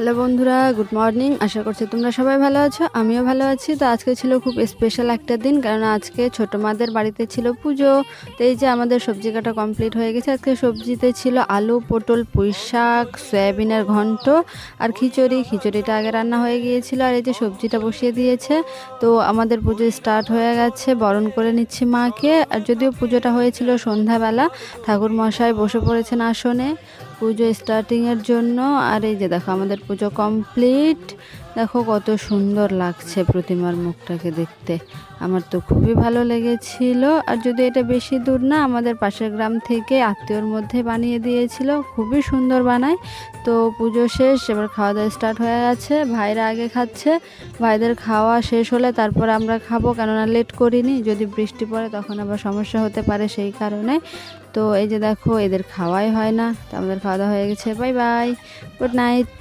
Hello বন্ধুরা, good morning. আশা করছি তোমরা সবাই ভালো আছো, আমিও ভালো আছি। তো আজকে ছিল খুব স্পেশাল একটা দিন, কারণ আজকে ছোটো মাদের বাড়িতে ছিল পুজো। তো এই যে আমাদের সবজি কাটা কমপ্লিট হয়ে গেছে। আজকে সবজিতে ছিল আলু, পটল, পুঁই শাক, সয়াবিনের ঘন্ট আর খিচুড়িটা আগে রান্না হয়ে গিয়েছিল, আর এই যে সবজিটা বসিয়ে দিয়েছে। তো আমাদের পুজো স্টার্ট হয়ে গেছে, বরণ করে নিচ্ছি মাকে। আর যদিও পুজোটা হয়েছিল সন্ধ্যাবেলা, ঠাকুর মশাই বসে পড়েছেন আসনে পুজো স্টার্টিংয়ের জন্য। আর এই যে দেখো আমাদের পুজো কমপ্লিট। দেখো কত সুন্দর লাগছে প্রতিমার মুখটাকে দেখতে, আমার তো খুবই ভালো লেগেছিল। আর যদি এটা বেশি দূর না, আমাদের পাশের গ্রাম থেকে আত্মীয়র মধ্যে বানিয়ে দিয়েছিল, খুবই সুন্দর বানায়। তো পুজো শেষ, এবার খাওয়া দাওয়া স্টার্ট হয়ে গেছে। ভাইরা আগে খাচ্ছে, ভাইদের খাওয়া শেষ হলে তারপর আমরা খাবো, কেননা লেট করিনি, যদি বৃষ্টি পড়ে তখন আবার সমস্যা হতে পারে, সেই কারণে। তো এই যে দেখো এদের খাওয়াই হয় না, তো আমাদের খাওয়া দাওয়া হয়ে গেছে। Bye bye, good night.